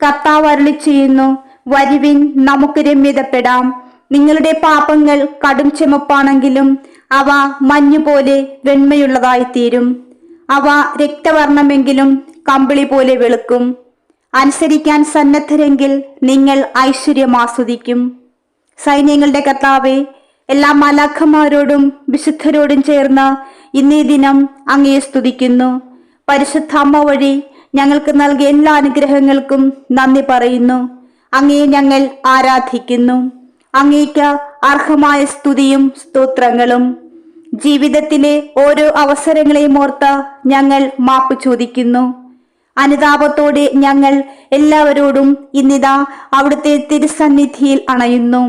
കർത്താവ് അരുളി ചെയ്യുന്നു, വരുവിൻ, നമുക്ക് രമ്യതപ്പെടാം. നിങ്ങളുടെ പാപങ്ങൾ കടും ചെമപ്പാണെങ്കിലും അവ മഞ്ഞുപോലെ വെണ്മയുള്ളതായിത്തീരും. അവ രക്തവർണ്ണമെങ്കിലും കമ്പിളി പോലെ വെളുക്കും. അനുസരിക്കാൻ സന്നദ്ധരെങ്കിൽ നിങ്ങൾ ഐശ്വര്യം ആസ്വദിക്കും. സൈന്യങ്ങളുടെ കർത്താവേ, എല്ലാ മാലാഖമാരോടും വിശുദ്ധരോടും ചേർന്ന് ഇന്നേ ദിനം അങ്ങയെ സ്തുതിക്കുന്നു. പരിശുദ്ധ അമ്മ വഴി ഞങ്ങൾക്ക് നൽകിയ എല്ലാ അനുഗ്രഹങ്ങൾക്കും നന്ദി പറയുന്നു. അങ്ങയെ ഞങ്ങൾ ആരാധിക്കുന്നു. അങ്ങേക്ക് അർഹമായ സ്തുതിയും സ്തോത്രങ്ങളും. ജീവിതത്തിലെ ഓരോ അവസരങ്ങളെയും ഓർത്ത് ഞങ്ങൾ മാപ്പ് ചോദിക്കുന്നു. അനുതാപത്തോടെ ഞങ്ങൾ എല്ലാവരോടും ഇന്നിതാ അവിടുത്തെ തിരുസന്നിധിയിൽ അണയുന്നു.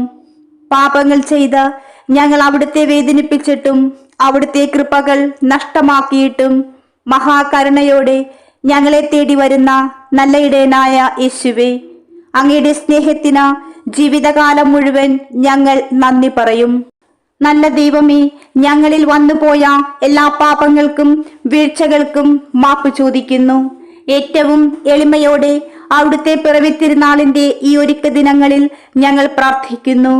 പാപങ്ങൾ ചെയ്ത് ഞങ്ങൾ അവിടുത്തെ വേദനിപ്പിച്ചിട്ടും അവിടുത്തെ കൃപകൾ നഷ്ടമാക്കിയിട്ടും മഹാകരുണയോടെ ഞങ്ങളെ തേടി വരുന്ന നല്ല ഇടയനായ യേശുവേ, അങ്ങയുടെ സ്നേഹത്തിന് ജീവിതകാലം മുഴുവൻ ഞങ്ങൾ നന്ദി പറയും. നല്ല ദൈവമേ, ഞങ്ങളിൽ വന്നുപോയ എല്ലാ പാപങ്ങൾക്കും വീഴ്ചകൾക്കും മാപ്പ് ചോദിക്കുന്നു. ഏറ്റവും എളിമയോടെ അവിടുത്തെ പിറവി തിരുനാളിന്റെ ഈ ഒരുക്ക ദിനങ്ങളിൽ ഞങ്ങൾ പ്രാർത്ഥിക്കുന്നു.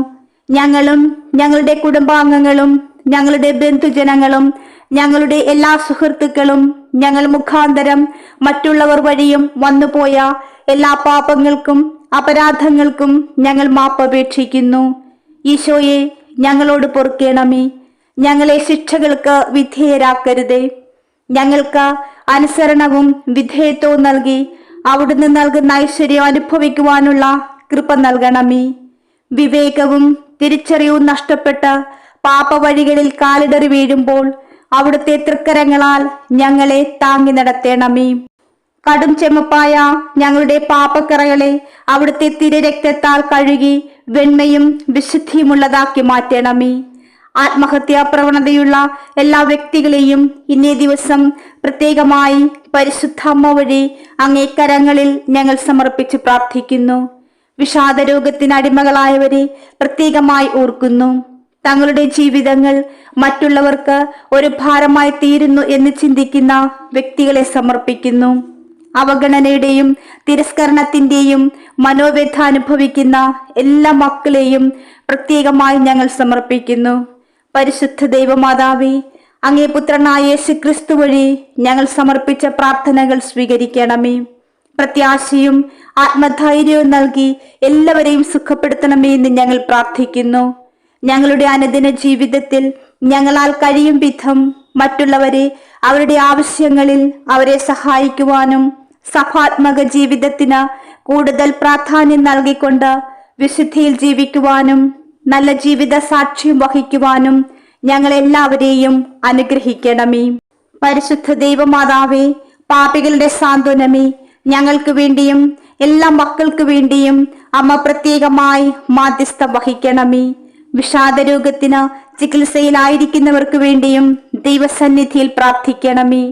ഞങ്ങളും ഞങ്ങളുടെ കുടുംബാംഗങ്ങളും ഞങ്ങളുടെ ബന്ധുജനങ്ങളും ഞങ്ങളുടെ എല്ലാ സുഹൃത്തുക്കളും ഞങ്ങൾ മുഖാന്തരം മറ്റുള്ളവർ വഴിയും വന്നുപോയ എല്ലാ പാപങ്ങൾക്കും അപരാധങ്ങൾക്കും ഞങ്ങൾ മാപ്പപേക്ഷിക്കുന്നു. ഈശോയെ, ഞങ്ങളോട് പൊറുക്കേണമേ. ഞങ്ങളെ ശിക്ഷകൾക്ക് വിധേയരാക്കരുതേ. ഞങ്ങൾക്ക് അനുസരണവും വിധേയത്വവും നൽകി അവിടുന്ന് നൽകുന്ന ഐശ്വര്യം അനുഭവിക്കുവാനുള്ള കൃപ നൽകണമേ. വിവേകവും തിരിച്ചറിവും നഷ്ടപ്പെട്ട് പാപവഴികളിൽ കാലിടറി വീഴുമ്പോൾ അവിടുത്തെ തൃക്കരങ്ങളാൽ ഞങ്ങളെ താങ്ങി നടത്തേണമേ. കടും ചെമപ്പായ ഞങ്ങളുടെ പാപക്കറകളെ അവിടുത്തെ തിരുരക്തത്താൽ കഴുകി വെണ്മയും വിശുദ്ധിയുമുള്ളതാക്കി മാറ്റണമേ. ആത്മഹത്യാ പ്രവണതയുള്ള എല്ലാ വ്യക്തികളെയും ഇന്നേ ദിവസം പ്രത്യേകമായി പരിശുദ്ധ അമ്മ വഴി അങ്ങേ കരങ്ങളിൽ ഞങ്ങൾ സമർപ്പിച്ച് പ്രാർത്ഥിക്കുന്നു. വിഷാദരോഗത്തിന് അടിമകളായവരെ പ്രത്യേകമായി ഓർക്കുന്നു. തങ്ങളുടെ ജീവിതങ്ങൾ മറ്റുള്ളവർക്ക് ഒരു ഭാരമായി തീരുന്നു എന്ന് ചിന്തിക്കുന്ന വ്യക്തികളെ സമർപ്പിക്കുന്നു. അവഗണനയുടെയും തിരസ്കരണത്തിന്റെയും മനോവ്യഥ അനുഭവിക്കുന്ന എല്ലാ മക്കളെയും പ്രത്യേകമായി ഞങ്ങൾ സമർപ്പിക്കുന്നു. പരിശുദ്ധ ദൈവമാതാവേ, അങ്ങേ പുത്രനായ യേശുക്രിസ്തു വഴി ഞങ്ങൾ സമർപ്പിച്ച പ്രാർത്ഥനകൾ സ്വീകരിക്കണമേ. പ്രത്യാശയും ആത്മധൈര്യവും നൽകി എല്ലാവരെയും സുഖപ്പെടുത്തണമേ എന്ന് ഞങ്ങൾ പ്രാർത്ഥിക്കുന്നു. ഞങ്ങളുടെ അനുദിന ജീവിതത്തിൽ ഞങ്ങളാൽ കഴിയും വിധം മറ്റുള്ളവരെ അവരുടെ ആവശ്യങ്ങളിൽ അവരെ സഹായിക്കുവാനും സഭാത്മക ജീവിതത്തിന് കൂടുതൽ പ്രാധാന്യം നൽകിക്കൊണ്ട് വിശുദ്ധിയിൽ ജീവിക്കുവാനും നല്ല ജീവിത സാക്ഷ്യം വഹിക്കുവാനും ഞങ്ങളെല്ലാവരെയും അനുഗ്രഹിക്കണമേ. പരിശുദ്ധ ദൈവമാതാവേ, പാപികളുടെ സാന്ത്വനമേ, ഞങ്ങൾക്ക് വേണ്ടിയും എല്ലാ മക്കൾക്ക് വേണ്ടിയും അമ്മ പ്രത്യേകമായി മാധ്യസ്ഥം വഹിക്കണമേ. വിഷാദരോഗത്തിന് ചികിത്സയിലായിരിക്കുന്നവർക്ക് വേണ്ടിയും ദൈവസന്നിധിയിൽ പ്രാർത്ഥിക്കണമേ.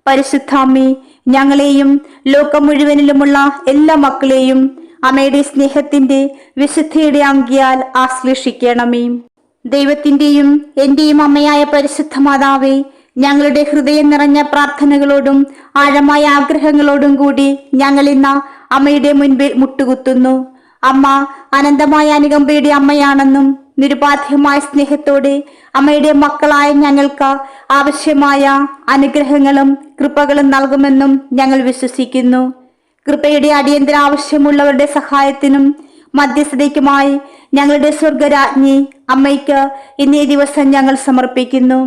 പരിശുദ്ധാമ്മേ, ഞങ്ങളെയും ലോകം മുഴുവനിലുമുള്ള എല്ലാ മക്കളെയും അമ്മയുടെ സ്നേഹത്തിന്റെ വിശുദ്ധിയുടെ അങ്കിയാൽ ആശ്ലേഷിക്കണമേ. ദൈവത്തിന്റെയും എന്റെയും അമ്മയായ പരിശുദ്ധ മാതാവേ, ഞങ്ങളുടെ ഹൃദയം നിറഞ്ഞ പ്രാർത്ഥനകളോടും ആഴമായ ആഗ്രഹങ്ങളോടും കൂടി ഞങ്ങൾ ഇന്ന് അമ്മയുടെ മുൻപിൽ മുട്ടുകുത്തുന്നു. അമ്മ അനന്തമായ അനുകമ്പയുടെ അമ്മയാണെന്നും നിരുപാധികമായ സ്നേഹത്തോടെ അമ്മയുടെ മക്കളായ ഞങ്ങൾക്ക് ആവശ്യമായ അനുഗ്രഹങ്ങളും കൃപകളും നൽകുമെന്നും ഞങ്ങൾ വിശ്വസിക്കുന്നു. കൃപയുടെ അടിയന്തര ആവശ്യമുള്ളവരുടെ സഹായത്തിനും മധ്യസ്ഥതയ്ക്കുമായി ഞങ്ങളുടെ സ്വർഗരാജ്ഞി അമ്മയ്ക്ക് ഇന്നേ ദിവസം ഞങ്ങൾ സമർപ്പിക്കുന്നു.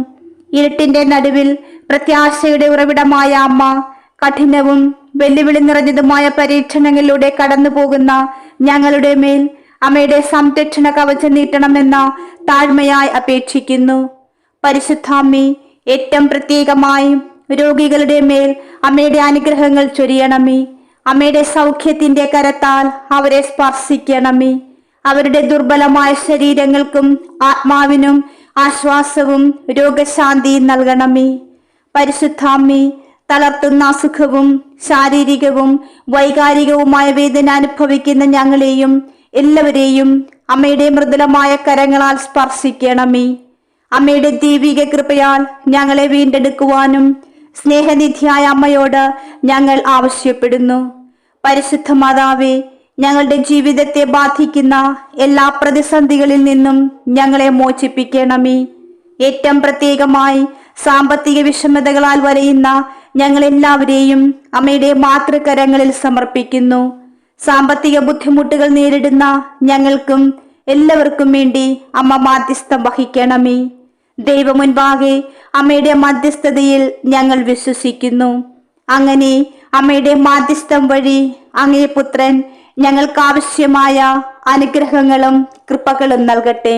ഇരുട്ടിന്റെ നടുവിൽ പ്രത്യാശയുടെ ഉറവിടമായ അമ്മ, കഠിനവും വെല്ലുവിളി നിറഞ്ഞതുമായ പരീക്ഷണങ്ങളിലൂടെ കടന്നു പോകുന്ന ഞങ്ങളുടെ മേൽ അമ്മയുടെ സംരക്ഷണ കവചം നീട്ടണമെന്ന താഴ്മയായി അപേക്ഷിക്കുന്നു. പരിശുദ്ധാമ്മേ, ഏറ്റവും പ്രത്യേകമായി രോഗികളുടെ മേൽ അമ്മയുടെ അനുഗ്രഹങ്ങൾ ചൊരിയണമേ. അമ്മയുടെ സൗഖ്യത്തിന്റെ കരത്താൽ അവരെ സ്പർശിക്കണമേ. അവരുടെ ദുർബലമായ ശരീരങ്ങൾക്കും ആത്മാവിനും ആശ്വാസവും രോഗശാന്തിയും നൽകണമേ. പരിശുദ്ധാമ്മേ, തളർത്തുന്ന അസുഖവും ശാരീരികവും വൈകാരികവുമായ വേദന അനുഭവിക്കുന്ന ഞങ്ങളെയും എല്ലാവരെയും അമ്മയുടെ മൃദുലമായ കരങ്ങളാൽ സ്പർശിക്കണമേ. അമ്മയുടെ ദൈവിക കൃപയാൽ ഞങ്ങളെ വീണ്ടെടുക്കുവാനും സ്നേഹനിധിയായ അമ്മയോട് ഞങ്ങൾ ആവശ്യപ്പെടുന്നു. പരിശുദ്ധ മാതാവേ, ഞങ്ങളുടെ ജീവിതത്തെ ബാധിക്കുന്ന എല്ലാ പ്രതിസന്ധികളിൽ നിന്നും ഞങ്ങളെ മോചിപ്പിക്കണമേ. ഏറ്റവും പ്രത്യേകമായി സാമ്പത്തിക വിഷമതകളാൽ വലയുന്ന ഞങ്ങളെല്ലാവരെയും അമ്മയുടെ മാതൃകരങ്ങളിൽ സമർപ്പിക്കുന്നു. സാമ്പത്തിക ബുദ്ധിമുട്ടുകൾ നേരിടുന്ന ഞങ്ങൾക്കും എല്ലാവർക്കും വേണ്ടി അമ്മ മാധ്യസ്ഥം വഹിക്കണമേ. ദൈവമുൻപാകെ അമ്മയുടെ മധ്യസ്ഥതയിൽ ഞങ്ങൾ വിശ്വസിക്കുന്നു. അങ്ങനെ അമ്മയുടെ മാധ്യസ്ഥം വഴി അങ്ങേ പുത്രൻ ഞങ്ങൾക്ക് ആവശ്യമായ അനുഗ്രഹങ്ങളും കൃപകളും നൽകട്ടെ.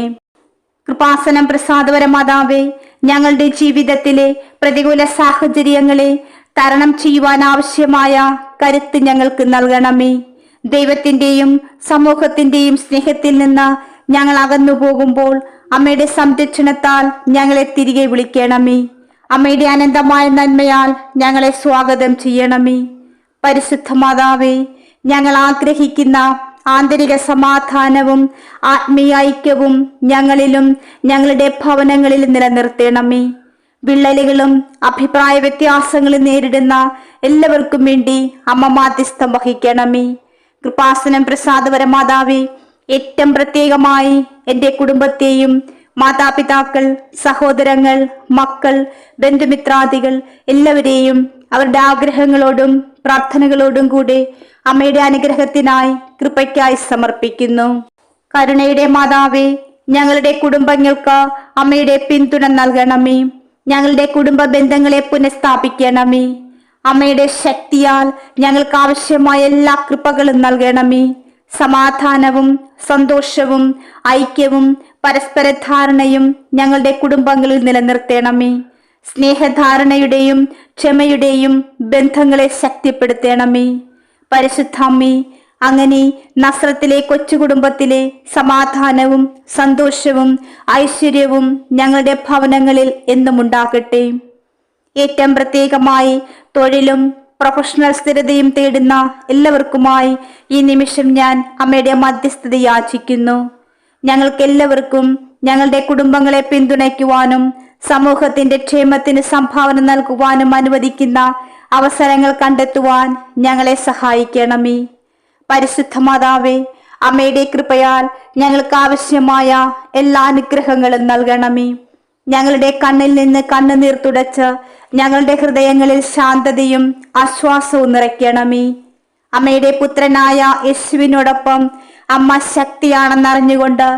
കൃപാസനം പ്രസാദപര മാതാവേ, ഞങ്ങളുടെ ജീവിതത്തിലെ പ്രതികൂല സാഹചര്യങ്ങളെ തരണം ചെയ്യുവാൻ ആവശ്യമായ കരുത്ത് ഞങ്ങൾക്ക് നൽകണമേ. ദൈവത്തിന്റെയും സമൂഹത്തിന്റെയും സ്നേഹത്തിൽ നിന്ന് ഞങ്ങൾ അകന്നു പോകുമ്പോൾ അമ്മയുടെ സംരക്ഷണത്താൽ ഞങ്ങളെ തിരികെ വിളിക്കണമേ. അമ്മയുടെ അനന്തമായ നന്മയാൽ ഞങ്ങളെ സ്വാഗതം ചെയ്യണമേ. പരിശുദ്ധ മാതാവേ, ഞങ്ങൾ ആഗ്രഹിക്കുന്ന ആന്തരിക സമാധാനവും ആത്മീയ ഐക്യവും ഞങ്ങളിലും ഞങ്ങളുടെ ഭവനങ്ങളിലും നിലനിർത്തണമേ. വിള്ളലുകളും അഭിപ്രായ വ്യത്യാസങ്ങളും നേരിടുന്ന എല്ലാവർക്കും വേണ്ടി അമ്മ മാധ്യസ്ഥം വഹിക്കണമേ. കൃപാസനം പ്രസാദപര മാതാവേ, ഏറ്റവും പ്രത്യേകമായി എൻ്റെ കുടുംബത്തെയും മാതാപിതാക്കൾ, സഹോദരങ്ങൾ, മക്കൾ, ബന്ധുമിത്രാദികൾ എല്ലാവരെയും അവരുടെ ആഗ്രഹങ്ങളോടും പ്രാർത്ഥനകളോടും കൂടെ അമ്മയുടെ അനുഗ്രഹത്തിനായി കൃപയ്ക്കായി സമർപ്പിക്കുന്നു. കരുണയുടെ മാതാവേ, ഞങ്ങളുടെ കുടുംബങ്ങൾക്ക് അമ്മയുടെ പിന്തുണ നൽകണമേ. ഞങ്ങളുടെ കുടുംബ ബന്ധങ്ങളെ പുനഃസ്ഥാപിക്കണമേ. അമ്മയുടെ ശക്തിയാൽ ഞങ്ങൾക്ക് ആവശ്യമായ എല്ലാ കൃപകളും നൽകണമേ. സമാധാനവും സന്തോഷവും ഐക്യവും പരസ്പര ധാരണയും ഞങ്ങളുടെ കുടുംബങ്ങളിൽ നിലനിർത്തണമേ. സ്നേഹധാരണയുടെയും ക്ഷമയുടെയും ബന്ധങ്ങളെ ശക്തിപ്പെടുത്തണമേ. പരിശുദ്ധാമ്മേ, അങ്ങനെ നസ്രത്തിലെ കൊച്ചു കുടുംബത്തിലെ സമാധാനവും സന്തോഷവും ഐശ്വര്യവും ഞങ്ങളുടെ ഭവനങ്ങളിൽ എന്നും ഉണ്ടാകട്ടെ. ഏറ്റവും പ്രത്യേകമായി തൊഴിലും പ്രൊഫഷണൽ സ്ഥിരതയും തേടുന്ന എല്ലാവർക്കുമായി ഈ നിമിഷം ഞാൻ അമ്മയുടെ മധ്യസ്ഥത യാചിക്കുന്നു. ഞങ്ങൾക്കെല്ലാവർക്കും ഞങ്ങളുടെ കുടുംബങ്ങളെ പിന്തുണയ്ക്കുവാനും സമൂഹത്തിന്റെ ക്ഷേമത്തിന് സംഭാവന നൽകുവാനും അനുവദിക്കുന്ന അവസരങ്ങൾ കണ്ടെത്തുവാൻ ഞങ്ങളെ സഹായിക്കണമേ. പരിശുദ്ധ മാതാവേ, അമ്മയുടെ കൃപയാൽ ഞങ്ങൾക്ക് ആവശ്യമായ എല്ലാ അനുഗ്രഹങ്ങളും നൽകണമേ. ഞങ്ങളുടെ കണ്ണിൽ നിന്ന് കണ്ണുനീർ തുടച്ച് ഞങ്ങളുടെ ഹൃദയങ്ങളിൽ ശാന്തതയും ആശ്വാസവും നിറയ്ക്കണമേ. അമ്മയുടെ പുത്രനായ യേശുവിനോടൊപ്പം അമ്മ ശക്തിയാണെന്നറിഞ്ഞുകൊണ്ട്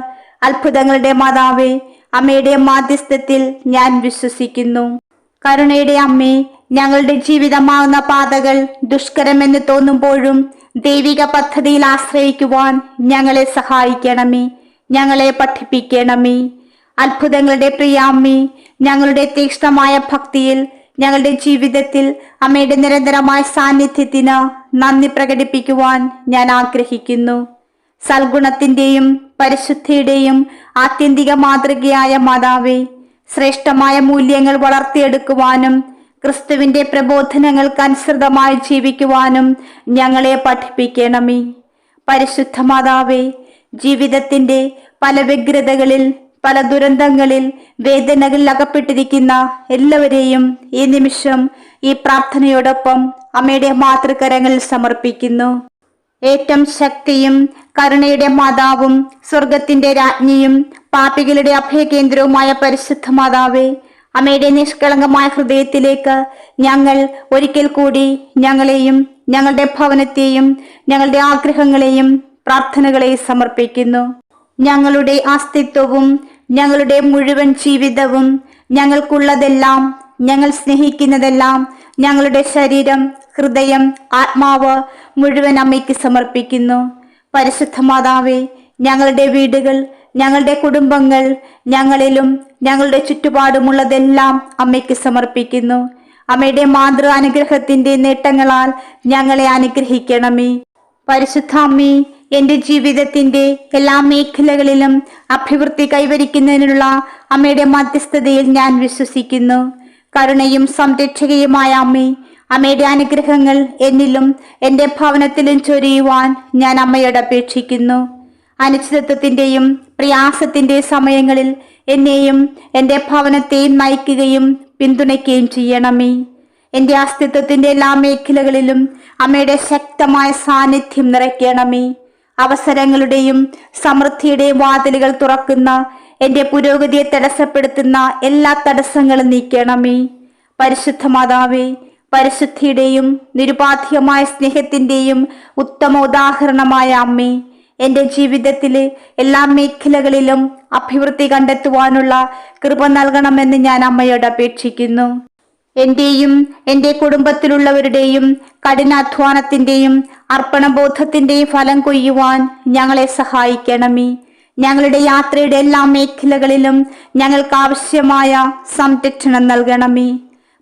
അത്ഭുതങ്ങളുടെ മാതാവേ, അമ്മയുടെ മാധ്യസ്ഥത്തിൽ ഞാൻ വിശ്വസിക്കുന്നു. കരുണയുടെ അമ്മേ, ഞങ്ങളുടെ ജീവിതമാവുന്ന പാതകൾ ദുഷ്കരമെന്ന് തോന്നുമ്പോഴും ദൈവിക പദ്ധതിയിൽ ആശ്രയിക്കുവാൻ ഞങ്ങളെ സഹായിക്കണമേ. ഞങ്ങളെ പഠിപ്പിക്കണമേ. അത്ഭുതങ്ങളുടെ പ്രിയാമ്മേ, ഞങ്ങളുടെ തീക്ഷ്ണമായ ഭക്തിയിൽ ഞങ്ങളുടെ ജീവിതത്തിൽ അമ്മയുടെ നിരന്തരമായ സാന്നിധ്യത്തിന് നന്ദി പ്രകടിപ്പിക്കുവാൻ ഞാൻ ആഗ്രഹിക്കുന്നു. സൽഗുണത്തിന്റെയും പരിശുദ്ധിയുടെയും ആത്യന്തിക മാതൃകയായ മാതാവേ, ശ്രേഷ്ഠമായ മൂല്യങ്ങൾ വളർത്തിയെടുക്കുവാനും ക്രിസ്തുവിന്റെ പ്രബോധനങ്ങൾക്ക് അനുസൃതമായി ജീവിക്കുവാനും ഞങ്ങളെ പഠിപ്പിക്കണമേ. പരിശുദ്ധ മാതാവേ, ജീവിതത്തിന്റെ പല വ്യഗ്രതകളിൽ, പല ദുരന്തങ്ങളിൽ, വേദനകളിൽ അകപ്പെട്ടിരിക്കുന്ന എല്ലാവരെയും ഈ നിമിഷം ഈ പ്രാർത്ഥനയോടൊപ്പം അമ്മയുടെ മാതൃകരങ്ങളിൽ സമർപ്പിക്കുന്നു. ഏറ്റവും ശക്തിയും കരുണയുടെ മാതാവും സ്വർഗത്തിന്റെ രാജ്ഞിയും പാപികളുടെ അഭയകേന്ദ്രവുമായ പരിശുദ്ധ മാതാവേ, അമ്മയുടെ നിഷ്കളങ്കമായ ഹൃദയത്തിലേക്ക് ഞങ്ങൾ ഒരിക്കൽ കൂടി ഞങ്ങളെയും ഞങ്ങളുടെ ഭവനത്തെയും ഞങ്ങളുടെ ആഗ്രഹങ്ങളെയും പ്രാർത്ഥനകളെയും സമർപ്പിക്കുന്നു. ഞങ്ങളുടെ അസ്തിത്വവും ഞങ്ങളുടെ മുഴുവൻ ജീവിതവും, ഞങ്ങൾക്കുള്ളതെല്ലാം, ഞങ്ങൾ സ്നേഹിക്കുന്നതെല്ലാം, ഞങ്ങളുടെ ശരീരം, ഹൃദയം, ആത്മാവ് മുഴുവൻ അമ്മയ്ക്ക് സമർപ്പിക്കുന്നു. പരിശുദ്ധ മാതാവേ, ഞങ്ങളുടെ വീടുകൾ, ഞങ്ങളുടെ കുടുംബങ്ങൾ, ഞങ്ങളിലും ഞങ്ങളുടെ ചുറ്റുപാടുമുള്ളതെല്ലാം അമ്മയ്ക്ക് സമർപ്പിക്കുന്നു. അമ്മയുടെ മാതൃ അനുഗ്രഹത്തിന്റെ നേട്ടങ്ങളാൽ ഞങ്ങളെ അനുഗ്രഹിക്കണമേ. പരിശുദ്ധ അമ്മേ, എൻ്റെ ജീവിതത്തിന്റെ എല്ലാ മേഖലകളിലും അഭിവൃദ്ധി കൈവരിക്കുന്നതിനുള്ള അമ്മയുടെ മധ്യസ്ഥതയിൽ ഞാൻ വിശ്വസിക്കുന്നു. കരുണയും സംരക്ഷകയുമായ അമ്മേ, അമ്മയുടെ അനുഗ്രഹങ്ങൾ എന്നിലും എൻ്റെ ഭവനത്തിലും ചൊരിയുവാൻ ഞാൻ അമ്മയോട് അപേക്ഷിക്കുന്നു. അനിശ്ചിതത്വത്തിന്റെയും പ്രയാസത്തിന്റെയും സമയങ്ങളിൽ എന്നെയും എൻ്റെ ഭവനത്തെയും നയിക്കുകയും പിന്തുണയ്ക്കുകയും ചെയ്യണമേ. എന്റെ അസ്തിത്വത്തിന്റെ എല്ലാ മേഖലകളിലും അമ്മയുടെ ശക്തമായ സാന്നിധ്യം നിറയ്ക്കണമേ. അവസരങ്ങളുടെയും സമൃദ്ധിയുടെയും വാതിലുകൾ തുറക്കുന്ന എന്റെ പുരോഗതിയെ തടസ്സപ്പെടുത്തുന്ന എല്ലാ തടസ്സങ്ങളും നീക്കണമേ. പരിശുദ്ധ മാതാവേ, പരിശുദ്ധിയുടെയും നിരുപാധികമായ സ്നേഹത്തിന്റെയും ഉത്തമ ഉദാഹരണമായ അമ്മേ, എന്റെ ജീവിതത്തിലെ എല്ലാ മേഖലകളിലും അഭിവൃദ്ധി കണ്ടെത്തുവാനുള്ള കൃപ നൽകണമെന്ന് ഞാൻ അമ്മയോട് അപേക്ഷിക്കുന്നു. എന്റെയും എന്റെ കുടുംബത്തിലുള്ളവരുടെയും കഠിനാധ്വാനത്തിന്റെയും അർപ്പണബോധത്തിന്റെയും ഫലം കൊയ്യുവാൻ ഞങ്ങളെ സഹായിക്കണമേ. ഞങ്ങളുടെ യാത്രയുടെ എല്ലാ മേഖലകളിലും ഞങ്ങൾക്ക് ആവശ്യമായ സംരക്ഷണം നൽകണമേ.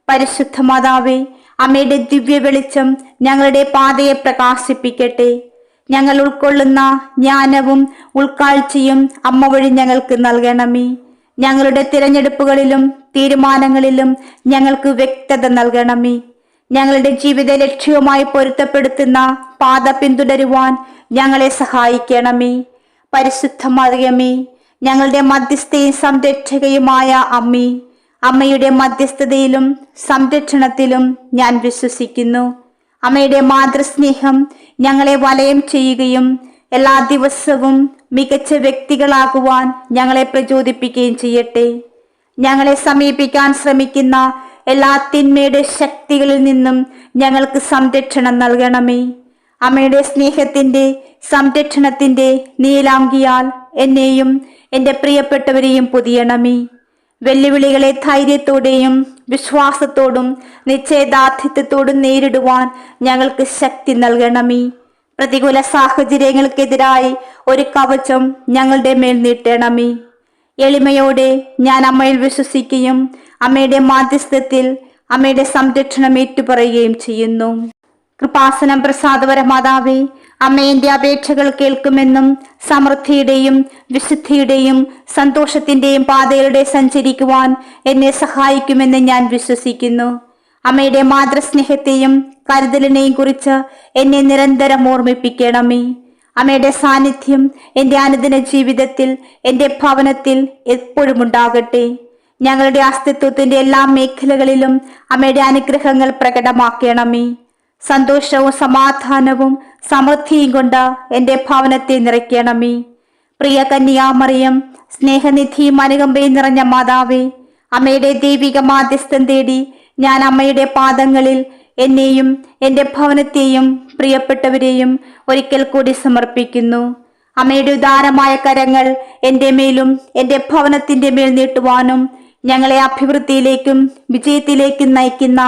പരിശുദ്ധ മാതാവേ, അമ്മയുടെ ദിവ്യ വെളിച്ചം ഞങ്ങളുടെ പാതയെ പ്രകാശിപ്പിക്കട്ടെ. ഞങ്ങൾ ഉൾക്കൊള്ളുന്ന ജ്ഞാനവും ഉൾക്കാഴ്ചയും അമ്മ വഴി ഞങ്ങൾക്ക് നൽകണമേ. ഞങ്ങളുടെ തിരഞ്ഞെടുപ്പുകളിലും തീരുമാനങ്ങളിലും ഞങ്ങൾക്ക് വ്യക്തത നൽകണമേ. ഞങ്ങളുടെ ജീവിത ലക്ഷ്യവുമായി പൊരുത്തപ്പെടുത്തുന്ന പാത പിന്തുടരുവാൻ ഞങ്ങളെ സഹായിക്കണമേ. പരിശുദ്ധ മറിയമേ, ഞങ്ങളുടെ മധ്യസ്ഥയും സംരക്ഷകയുമായ അമ്മേ, അമ്മയുടെ മധ്യസ്ഥതയിലും സംരക്ഷണത്തിലും ഞാൻ വിശ്വസിക്കുന്നു. അമ്മയുടെ മാതൃസ്നേഹം ഞങ്ങളെ വലയം ചെയ്യുകയും എല്ലാ ദിവസവും മികച്ച വ്യക്തികളാകുവാൻ ഞങ്ങളെ പ്രചോദിപ്പിക്കുകയും ചെയ്യട്ടെ. ഞങ്ങളെ സമീപിക്കാൻ ശ്രമിക്കുന്ന എല്ലാ തിന്മയുടെ ശക്തികളിൽ നിന്നും ഞങ്ങൾക്ക് സംരക്ഷണം നൽകണമേ. അമ്മയുടെ സ്നേഹത്തിന്റെ സംരക്ഷണത്തിന്റെ നീലാംഗിയാൽ എന്നെയും എൻ്റെ പ്രിയപ്പെട്ടവരെയും പൊതിയണമേ. വെല്ലുവിളികളെ ധൈര്യത്തോടെയും വിശ്വാസത്തോടും നിശ്ചയദാർഢ്യത്തോടും നേരിടുവാൻ ഞങ്ങൾക്ക് ശക്തി നൽകണമേ. പ്രതികൂല സാഹചര്യങ്ങൾക്കെതിരായി ഒരു കവചം ഞങ്ങളുടെ മേൽ നീട്ടണമേ. എളിമയോടെ ഞാൻ അമ്മയിൽ വിശ്വസിക്കുകയും അമ്മയുടെ മാധ്യസ്ഥത്തിൽ അമ്മയുടെ സംരക്ഷണം ഏറ്റുപറയുകയും ചെയ്യുന്നു. കൃപാസനം പ്രസാദപര മാതാവേ, അമ്മയുടെ അപേക്ഷകൾ കേൾക്കുമെന്നും സമൃദ്ധിയുടെയും വിശുദ്ധിയുടെയും സന്തോഷത്തിന്റെയും പാതയിലൂടെ സഞ്ചരിക്കുവാൻ എന്നെ സഹായിക്കുമെന്ന് ഞാൻ വിശ്വസിക്കുന്നു. അമ്മയുടെ മാതൃസ്നേഹത്തെയും കരുതലിനെയും കുറിച്ച് എന്നെ നിരന്തരം ഓർമ്മിപ്പിക്കണമേ. അമ്മയുടെ സാന്നിധ്യം എൻ്റെ അനുദിന ജീവിതത്തിൽ, എൻ്റെ ഭവനത്തിൽ എപ്പോഴും ഉണ്ടാകട്ടെ. ഞങ്ങളുടെ അസ്തിത്വത്തിന്റെ എല്ലാ മേഖലകളിലും അമ്മയുടെ അനുഗ്രഹങ്ങൾ പ്രകടമാക്കണമേ. സന്തോഷവും സമാധാനവും സമൃദ്ധിയും കൊണ്ട് എൻ്റെ ഭവനത്തെ നിറയ്ക്കണമേ. പ്രിയ കന്യാമറിയം, സ്നേഹനിധിയും അനുകമ്പയും നിറഞ്ഞ മാതാവേ, അമ്മയുടെ ദൈവിക മാധ്യസ്ഥം തേടി ഞാൻ അമ്മയുടെ പാദങ്ങളിൽ എന്നെയും എൻ്റെ ഭവനത്തെയും പ്രിയപ്പെട്ടവരെയും ഒരിക്കൽ കൂടി സമർപ്പിക്കുന്നു. അമ്മയുടെ ഉദാരമായ കരങ്ങൾ എൻ്റെ മേലും എൻ്റെ ഭവനത്തിന്റെ മേൽ നീട്ടുവാനും ഞങ്ങളെ അഭിവൃദ്ധിയിലേക്കും വിജയത്തിലേക്കും നയിക്കുന്ന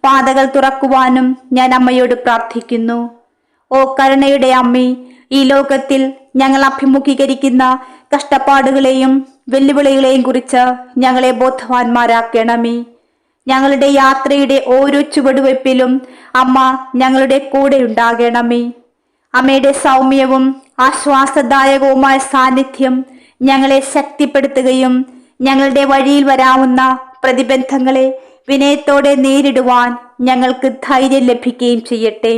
പാതകൾ തുറക്കുവാനും ഞാൻ അമ്മയോട് പ്രാർത്ഥിക്കുന്നു. ഓ കരുണയുടെ അമ്മേ, ഈ ലോകത്തിൽ ഞങ്ങൾ അഭിമുഖീകരിക്കുന്ന കഷ്ടപ്പാടുകളെയും വെല്ലുവിളികളെയും കുറിച്ച് ഞങ്ങളെ ബോധവാന്മാരാക്കണമേ. ഞങ്ങളുടെ യാത്രയുടെ ഓരോ ചുവടുവയ്പിലും അമ്മ ഞങ്ങളുടെ കൂടെ ഉണ്ടാകണമേ. അമ്മയുടെ സൗമ്യവും ആശ്വാസദായകവുമായ സാന്നിധ്യം ഞങ്ങളെ ശക്തിപ്പെടുത്തുകയും ഞങ്ങളുടെ വഴിയിൽ വരാവുന്ന പ്രതിബന്ധങ്ങളെ വിനയത്തോടെ നേരിടുവാൻ ഞങ്ങൾക്ക് ധൈര്യം ലഭിക്കുകയും ചെയ്യട്ടെ.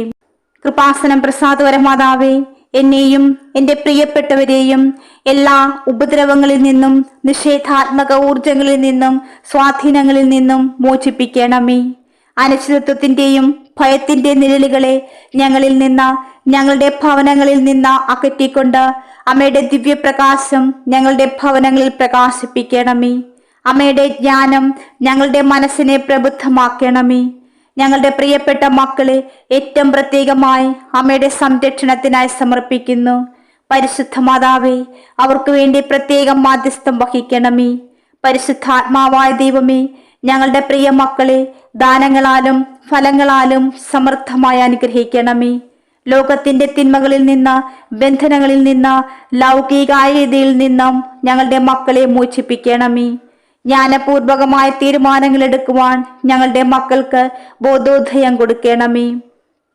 കൃപാസനം പ്രസാദപര മാതാവേ, എന്നെയും എൻ്റെ പ്രിയപ്പെട്ടവരെയും എല്ലാ ഉപദ്രവങ്ങളിൽ നിന്നും നിഷേധാത്മക ഊർജങ്ങളിൽ നിന്നും സ്വാധീനങ്ങളിൽ നിന്നും മോചിപ്പിക്കണമേ. അനിശ്ചിതത്വത്തിന്റെയും ഭയത്തിന്റെ നിഴലുകളെ ഞങ്ങളിൽ നിന്ന്, ഞങ്ങളുടെ ഭവനങ്ങളിൽ നിന്ന് അകറ്റിക്കൊണ്ട് അമ്മയുടെ ദിവ്യപ്രകാശം ഞങ്ങളുടെ ഭവനങ്ങളിൽ പ്രകാശിപ്പിക്കണമേ. അമ്മയുടെ ജ്ഞാനം ഞങ്ങളുടെ മനസ്സിനെ പ്രബുദ്ധമാക്കണമേ. ഞങ്ങളുടെ പ്രിയപ്പെട്ട മക്കളെ ഏറ്റവും പ്രത്യേകമായി അമ്മയുടെ സംരക്ഷണത്തിനായി സമർപ്പിക്കുന്നു. പരിശുദ്ധ മാതാവേ, അവർക്ക് വേണ്ടി പ്രത്യേകം മാധ്യസ്ഥം വഹിക്കണമേ. പരിശുദ്ധാത്മാവായ ദൈവമേ, ഞങ്ങളുടെ പ്രിയ മക്കളെ ദാനങ്ങളാലും ഫലങ്ങളാലും സമൃദ്ധമായി അനുഗ്രഹിക്കണമേ. ലോകത്തിന്റെ തിന്മകളിൽ നിന്ന്, ബന്ധനങ്ങളിൽ നിന്ന്, ലൗകികായതയിൽ നിന്നും ഞങ്ങളുടെ മക്കളെ മോചിപ്പിക്കണമേ. ജ്ഞാനപൂർവകമായ തീരുമാനങ്ങൾ എടുക്കുവാൻ ഞങ്ങളുടെ മക്കൾക്ക് ബോധോദയം കൊടുക്കണമേ.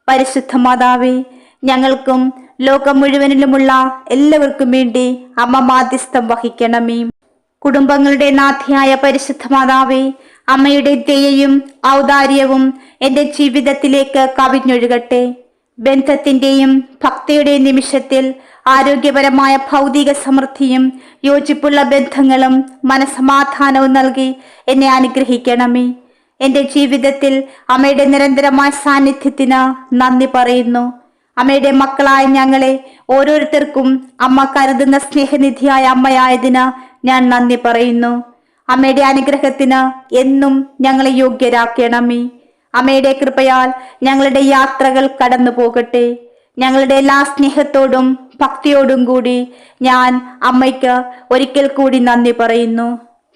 പരിശുദ്ധ മാതാവേ, ഞങ്ങൾക്കും ലോകം മുഴുവനിലുമുള്ള എല്ലാവർക്കും വേണ്ടി അമ്മ മാധ്യസ്ഥം വഹിക്കണമേ. കുടുംബങ്ങളുടെ നാഥിയായ പരിശുദ്ധ മാതാവേ, അമ്മയുടെ ദയയും ഔദാര്യവും എൻ്റെ ജീവിതത്തിലേക്ക് കവിഞ്ഞൊഴുകട്ടെ. ബന്ധത്തിന്റെയും ഭക്തിയുടെയും നിമിഷത്തിൽ ആരോഗ്യപരമായ ഭൗതിക സമൃദ്ധിയും യോജിപ്പുള്ള ബന്ധങ്ങളും മനസമാധാനവും നൽകി എന്നെ അനുഗ്രഹിക്കണമേ. എൻ്റെ ജീവിതത്തിൽ അമ്മയുടെ നിരന്തരമായ സാന്നിധ്യത്തിന് നന്ദി പറയുന്നു. അമ്മയുടെ മക്കളായ ഞങ്ങളെ ഓരോരുത്തർക്കും അമ്മ കരുതുന്ന സ്നേഹനിധിയായ അമ്മയായതിന് ഞാൻ നന്ദി പറയുന്നു. അമ്മയുടെ അനുഗ്രഹത്തിന് എന്നും ഞങ്ങളെ യോഗ്യരാക്കണമേ. അമ്മയുടെ കൃപയാൽ ഞങ്ങളുടെ യാത്രകൾ കടന്നു പോകട്ടെ. ഞങ്ങളുടെ എല്ലാ സ്നേഹത്തോടും ഭക്തിയോടും കൂടി ഞാൻ അമ്മയ്ക്ക് ഒരിക്കൽ കൂടി നന്ദി പറയുന്നു.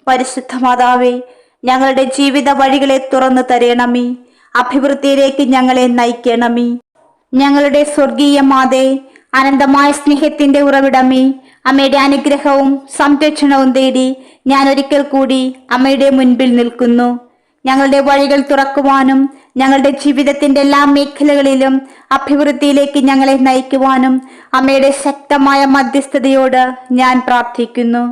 പരിശുദ്ധ മാതാവേ, ഞങ്ങളുടെ ജീവിത വഴികളെ തുറന്നു തരണമേ. അഭിവൃദ്ധിയിലേക്ക് ഞങ്ങളെ നയിക്കണമേ. ഞങ്ങളുടെ സ്വർഗീയ മാതേ, അനന്തമായ സ്നേഹത്തിന്റെ ഉറവിടമേ, അമ്മയുടെ അനുഗ്രഹവും സംരക്ഷണവും തേടി ഞാൻ ഒരിക്കൽ കൂടി അമ്മയുടെ മുൻപിൽ നിൽക്കുന്നു. ഞങ്ങളുടെ വഴികൾ തുറക്കുവാനും ഞങ്ങളുടെ ജീവിതത്തിന്റെ എല്ലാ മേഖലകളിലും അഭിവൃദ്ധിയിലേക്ക് ഞങ്ങളെ നയിക്കുവാനും അമ്മയുടെ ശക്തമായ മധ്യസ്ഥതയോട് ഞാൻ പ്രാർത്ഥിക്കുന്നു.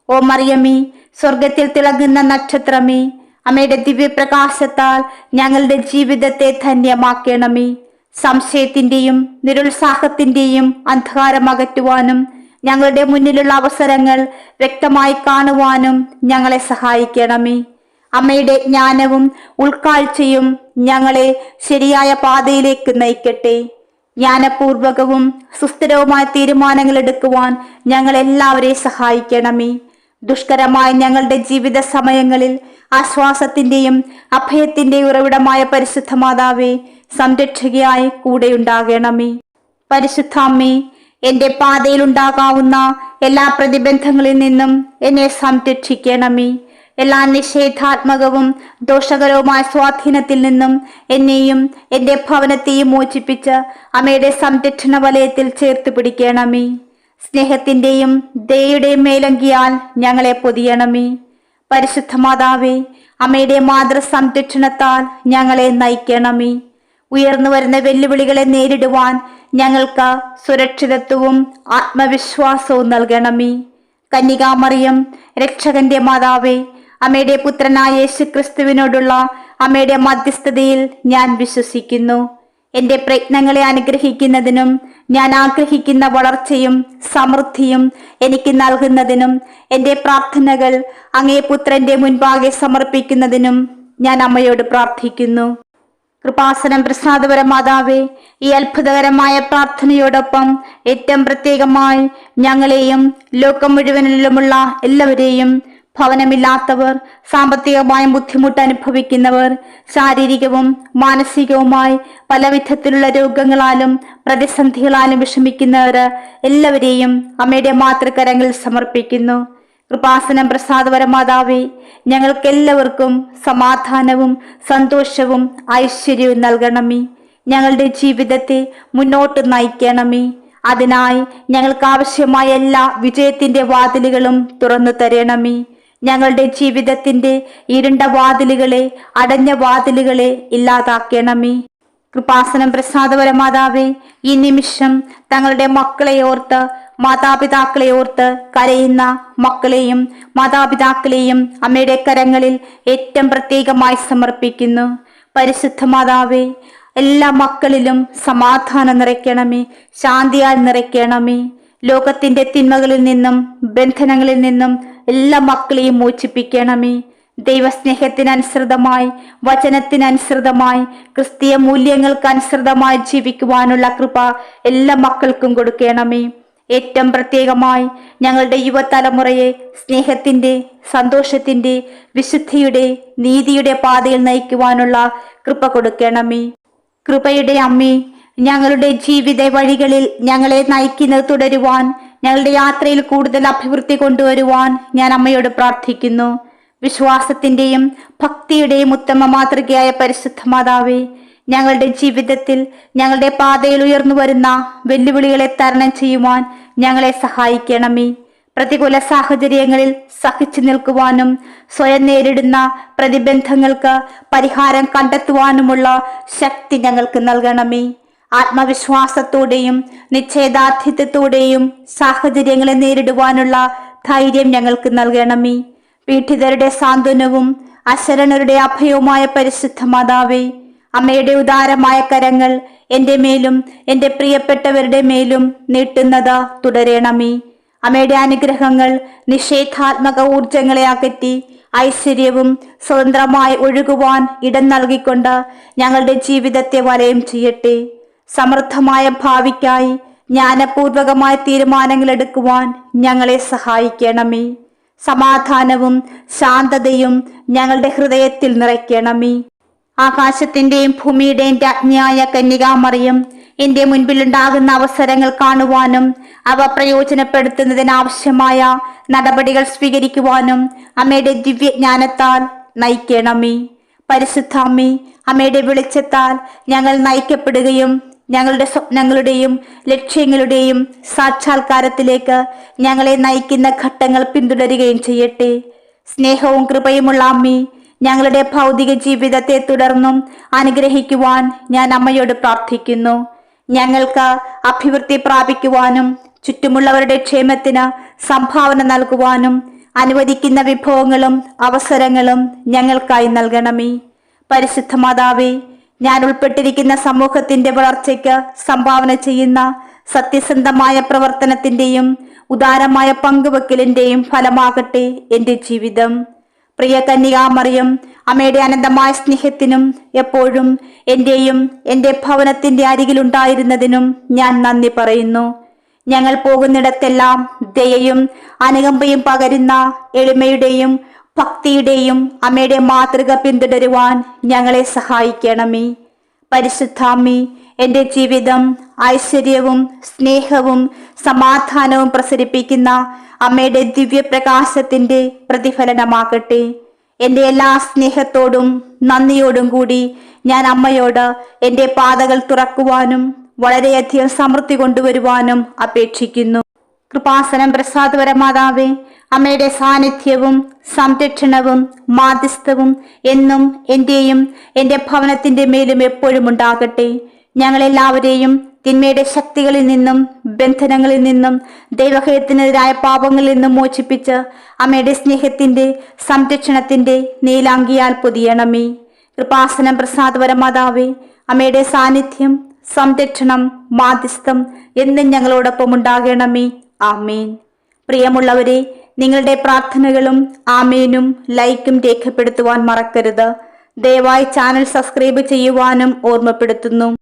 ഓ മറിയമേ, സ്വർഗത്തിൽ തിളങ്ങുന്ന നക്ഷത്രമേ, അമ്മയുടെ ദിവ്യപ്രകാശത്താൽ ഞങ്ങളുടെ ജീവിതത്തെ ധന്യമാക്കണമേ. സംശയത്തിന്റെയും നിരുത്സാഹത്തിന്റെയും അന്ധകാരം അകറ്റുവാനും ഞങ്ങളുടെ മുന്നിലുള്ള അവസരങ്ങൾ വ്യക്തമായി കാണുവാനും ഞങ്ങളെ സഹായിക്കണമേ. അമ്മയുടെ ജ്ഞാനവും ഉൾക്കാഴ്ചയും ഞങ്ങളെ ശരിയായ പാതയിലേക്ക് നയിക്കട്ടെ. ജ്ഞാനപൂർവകവും സുസ്ഥിരവുമായ തീരുമാനങ്ങൾ എടുക്കുവാൻ ഞങ്ങളെല്ലാവരെയും സഹായിക്കണമേ. ദുഷ്കരമായ ഞങ്ങളുടെ ജീവിത സമയങ്ങളിൽ ആശ്വാസത്തിന്റെയും അഭയത്തിന്റെയും ഉറവിടമായ പരിശുദ്ധ മാതാവേ, സംരക്ഷകയായി കൂടെയുണ്ടാകണമേ. പരിശുദ്ധ അമ്മേ, എന്റെ പാതയിൽ ഉണ്ടാകാവുന്ന എല്ലാ പ്രതിബന്ധങ്ങളിൽ നിന്നും എന്നെ സംരക്ഷിക്കണമേ. എല്ലാ നിഷേധാത്മകവും ദോഷകരവുമായ സ്വാധീനത്തിൽ നിന്നും എന്നെയും എന്റെ ഭവനത്തെയും മോചിപ്പിച്ച് അമ്മയുടെ സംരക്ഷണ വലയത്തിൽ ചേർത്ത് പിടിക്കണമേ. സ്നേഹത്തിന്റെയും ദയയുടെയും മേലങ്കിയാൽ ഞങ്ങളെ പൊതിയണമേ. പരിശുദ്ധ മാതാവേ, അമ്മയുടെ മാതൃ സംരക്ഷണത്താൽ ഞങ്ങളെ നയിക്കണമേ. ഉയർന്നു വരുന്ന വെല്ലുവിളികളെ നേരിടുവാൻ ഞങ്ങൾക്ക് സുരക്ഷിതത്വവും ആത്മവിശ്വാസവും നൽകണമേ. കന്യകാമറിയം, രക്ഷകന്റെ മാതാവേ, അമ്മയുടെ പുത്രനായ യേശു ക്രിസ്തുവിനോടുള്ള അമ്മയുടെ മധ്യസ്ഥതയിൽ ഞാൻ വിശ്വസിക്കുന്നു. എന്റെ പ്രയത്നങ്ങളെ അനുഗ്രഹിക്കുന്നതിനും ഞാൻ ആഗ്രഹിക്കുന്ന വളർച്ചയും സമൃദ്ധിയും എനിക്ക് നൽകുന്നതിനും എന്റെ പ്രാർത്ഥനകൾ അങ്ങേ പുത്രന്റെ മുൻപാകെ സമർപ്പിക്കുന്നതിനും ഞാൻ അമ്മയോട് പ്രാർത്ഥിക്കുന്നു. കൃപാസനം പ്രസാദപര മാതാവേ, ഈ അത്ഭുതകരമായ പ്രാർത്ഥനയോടൊപ്പം ഏറ്റവും പ്രത്യേകമായി ഞങ്ങളെയും ലോകം മുഴുവനിലുമുള്ള എല്ലാവരെയും, ഭവനമില്ലാത്തവർ, സാമ്പത്തികമായ ബുദ്ധിമുട്ട് അനുഭവിക്കുന്നവർ, ശാരീരികവും മാനസികവുമായി പല വിധത്തിലുള്ള രോഗങ്ങളാലും പ്രതിസന്ധികളാലും വിഷമിക്കുന്നവർ എല്ലാവരെയും അമ്മയുടെ മാതൃകരങ്ങളിൽ സമർപ്പിക്കുന്നു. കൃപാസനം പ്രസാദപര മാതാവേ, ഞങ്ങൾക്കെല്ലാവർക്കും സമാധാനവും സന്തോഷവും ഐശ്വര്യവും നൽകണമേ. ഞങ്ങളുടെ ജീവിതത്തെ മുന്നോട്ട് നയിക്കണമേ. അതിനായി ഞങ്ങൾക്ക് ആവശ്യമായ എല്ലാ വിജയത്തിന്റെ വാതിലുകളും തുറന്നു തരണമേ. ഞങ്ങളുടെ ജീവിതത്തിന്റെ ഇരുണ്ട വാതിലുകളെ, അടഞ്ഞ വാതിലുകളെ ഇല്ലാതാക്കണമേ. കൃപാസനം പ്രസാദപര മാതാവേ, ഈ നിമിഷം തങ്ങളുടെ മക്കളെ ഓർത്ത്, മാതാപിതാക്കളെ ഓർത്ത് കരയുന്ന മക്കളെയും മാതാപിതാക്കളെയും അമ്മയുടെ കരങ്ങളിൽ ഏറ്റവും പ്രത്യേകമായി സമർപ്പിക്കുന്നു. പരിശുദ്ധ മാതാവേ, എല്ലാ മക്കളിലും സമാധാനം നിറയ്ക്കണമേ, ശാന്തിയാൽ നിറയ്ക്കണമേ. ലോകത്തിന്റെ തിന്മകളിൽ നിന്നും ബന്ധനങ്ങളിൽ നിന്നും എല്ലാ മക്കളെയും മോചിപ്പിക്കണമേ. ദൈവസ്നേഹത്തിനനുസൃതമായി, വചനത്തിനനുസൃതമായി, ക്രിസ്തീയ മൂല്യങ്ങൾക്കനുസൃതമായി ജീവിക്കുവാനുള്ള കൃപ എല്ലാ മക്കൾക്കും കൊടുക്കണമേ. ഏറ്റവും പ്രത്യേകമായി ഞങ്ങളുടെ യുവതലമുറയെ സ്നേഹത്തിന്റെ, സന്തോഷത്തിന്റെ, വിശുദ്ധിയുടെ, നീതിയുടെ പാതയിൽ നയിക്കുവാനുള്ള കൃപ കൊടുക്കണമേ. കൃപയുടെ അമ്മേ, ഞങ്ങളുടെ ജീവിത വഴികളിൽ ഞങ്ങളെ നയിക്കുന്നത് തുടരുവാൻ, ഞങ്ങളുടെ യാത്രയിൽ കൂടുതൽ അഭിവൃദ്ധി കൊണ്ടുവരുവാൻ ഞാൻ അമ്മയോട് പ്രാർത്ഥിക്കുന്നു. വിശ്വാസത്തിന്റെയും ഭക്തിയുടെയും ഉത്തമ മാതൃകയായ പരിശുദ്ധ മാതാവേ, ഞങ്ങളുടെ ജീവിതത്തിൽ ഞങ്ങളുടെ പാതയിൽ ഉയർന്നു വരുന്ന വെല്ലുവിളികളെ തരണം ചെയ്യുവാൻ ഞങ്ങളെ സഹായിക്കണമേ. പ്രതികൂല സാഹചര്യങ്ങളിൽ സഹിച്ചു നിൽക്കുവാനും സ്വയം നേരിടുന്ന പ്രതിബന്ധങ്ങൾക്ക് പരിഹാരം കണ്ടെത്തുവാനുമുള്ള ശക്തി ഞങ്ങൾക്ക് നൽകണമേ. ആത്മവിശ്വാസത്തോടെയും നിശ്ചയദാർഢ്യത്തോടെയും സാഹചര്യങ്ങളെ നേരിടുവാനുള്ള ധൈര്യം ഞങ്ങൾക്ക് നൽകണമേ. പീഡിതരുടെ സാന്ത്വനവും അശരണരുടെ അഭയവുമായ പരിശുദ്ധ മാതാവേ, അമ്മയുടെ ഉദാരമായ കരങ്ങൾ എൻ്റെ മേലും എൻ്റെ പ്രിയപ്പെട്ടവരുടെ മേലും നീട്ടുന്നത് തുടരണമേ. അമ്മയുടെ അനുഗ്രഹങ്ങൾ നിഷേധാത്മക ഊർജങ്ങളെ അകറ്റി ഐശ്വര്യവും സ്വതന്ത്രമായി ഒഴുകുവാൻ ഇടം നൽകിക്കൊണ്ട് ഞങ്ങളുടെ ജീവിതത്തെ വലയം ചെയ്യട്ടെ. സമൃദ്ധമായ ഭാവിക്കായി ജ്ഞാനപൂർവകമായ തീരുമാനങ്ങൾ എടുക്കുവാൻ ഞങ്ങളെ സഹായിക്കണമേ. സമാധാനവും ശാന്തതയും ഞങ്ങളുടെ ഹൃദയത്തിൽ നിറയ്ക്കണമേ. ആകാശത്തിന്റെയും ഭൂമിയുടെയും രാജ്ഞിയായ കന്യകാമറിയം എന്റെ മുൻപിലുണ്ടാകുന്ന അവസരങ്ങൾ കാണുവാനും അവ പ്രയോജനപ്പെടുത്തുന്നതിനാവശ്യമായ നടപടികൾ സ്വീകരിക്കുവാനും അമ്മയുടെ ദിവ്യജ്ഞാനത്താൽ നയിക്കണമേ. പരിശുദ്ധാമ്മേ, അമ്മയുടെ വെളിച്ചത്താൽ ഞങ്ങൾ നയിക്കപ്പെടുകയും ഞങ്ങളുടെ സ്വപ്നങ്ങളുടെയും ലക്ഷ്യങ്ങളുടെയും സാക്ഷാത്കാരത്തിലേക്ക് ഞങ്ങളെ നയിക്കുന്ന ഘട്ടങ്ങൾ പിന്തുടരുകയും ചെയ്യട്ടെ. സ്നേഹവും കൃപയുമുള്ള അമ്മേ, ഞങ്ങളുടെ ഭൗതിക ജീവിതത്തെ തുടർന്നും അനുഗ്രഹിക്കുവാൻ ഞാൻ അമ്മയോട് പ്രാർത്ഥിക്കുന്നു. ഞങ്ങൾക്ക് അഭിവൃദ്ധി പ്രാപിക്കുവാനും ചുറ്റുമുള്ളവരുടെ ക്ഷേമത്തിന് സംഭാവന നൽകുവാനും അനുവദിക്കുന്ന വിഭവങ്ങളും അവസരങ്ങളും ഞങ്ങൾക്കായി നൽകണമേ. പരിശുദ്ധ മാതാവേ, ഞാൻ ഉൾപ്പെട്ടിരിക്കുന്ന സമൂഹത്തിന്റെ വളർച്ചയ്ക്ക് സംഭാവന ചെയ്യുന്ന സത്യസന്ധമായ പ്രവർത്തനത്തിന്റെയും ഉദാരമായ പങ്കുവെക്കലിന്റെയും ഫലമാകട്ടെ എന്റെ ജീവിതം. പ്രിയ കന്യകാമറിയം, അമ്മയുടെ അനന്തമായ സ്നേഹത്തിനും എപ്പോഴും എന്റെയും എന്റെ ഭവനത്തിന്റെ അരികിലുണ്ടായിരുന്നതിനും ഞാൻ നന്ദി പറയുന്നു. ഞങ്ങൾ പോകുന്നിടത്തെല്ലാം ദയയും അനുകമ്പയും പകരുന്ന എളിമയുടെയും ഭക്തിയുടെയും അമ്മയുടെ മാതൃക പിന്തുടരുവാൻ ഞങ്ങളെ സഹായിക്കണമേ. പരിശുദ്ധാമ്മേ, എന്റെ ജീവിതം ഐശ്വര്യവും സ്നേഹവും സമാധാനവും പ്രസരിപ്പിക്കുന്ന അമ്മയുടെ ദിവ്യപ്രകാശത്തിന്റെ പ്രതിഫലനമാകട്ടെ. എന്റെ എല്ലാ സ്നേഹത്തോടും നന്ദിയോടും കൂടി ഞാൻ അമ്മയോട് എന്റെ പാതകൾ തുറക്കുവാനും വളരെയധികം സമൃദ്ധി കൊണ്ടുവരുവാനും അപേക്ഷിക്കുന്നു. കൃപാസനം പ്രസാദപരമാതാവേ, അമ്മയുടെ സാന്നിധ്യവും സംരക്ഷണവും മാധ്യസ്ഥവും എന്നും എന്റെയും എന്റെ ഭവനത്തിന്റെ മേലും എപ്പോഴും ഉണ്ടാകട്ടെ. ഞങ്ങളെല്ലാവരെയും തിന്മയുടെ ശക്തികളിൽ നിന്നും ബന്ധനങ്ങളിൽ നിന്നും ദൈവഹയത്തിനെതിരായ പാപങ്ങളിൽ നിന്നും മോചിപ്പിച്ച് അമ്മയുടെ സ്നേഹത്തിന്റെ സംരക്ഷണത്തിന്റെ നീലാങ്കിയാൽ പൊതിയണമേ. കൃപാസനം പ്രസാദപരമാതാവേ, അമ്മയുടെ സാന്നിധ്യം സംരക്ഷണം മാധ്യസ്ഥം എന്നും ഞങ്ങളോടൊപ്പം ഉണ്ടാകണമേ. ആമേൻ. പ്രിയമുള്ളവരെ, നിങ്ങളുടെ പ്രാർത്ഥനകളും ആമേനും ലൈക്കും രേഖപ്പെടുത്തുവാൻ മറക്കരുത്. ദയവായി ചാനൽ സബ്സ്ക്രൈബ് ചെയ്യുവാനും ഓർമ്മപ്പെടുത്തുന്നു.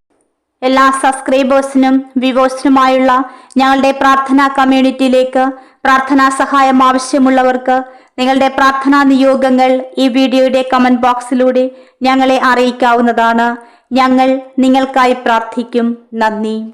എല്ലാ സബ്സ്ക്രൈബേഴ്സിനും വ്യൂവേഴ്സിനുമായുള്ള ഞങ്ങളുടെ പ്രാർത്ഥനാ കമ്മ്യൂണിറ്റിയിലേക്ക് പ്രാർത്ഥനാ സഹായം ആവശ്യമുള്ളവർക്ക് നിങ്ങളുടെ പ്രാർത്ഥനാ നിയോഗങ്ങൾ ഈ വീഡിയോയുടെ കമന്റ് ബോക്സിലൂടെ ഞങ്ങളെ അറിയിക്കാവുന്നതാണ്. ഞങ്ങൾ നിങ്ങൾക്കായി പ്രാർത്ഥിക്കും. നന്ദി.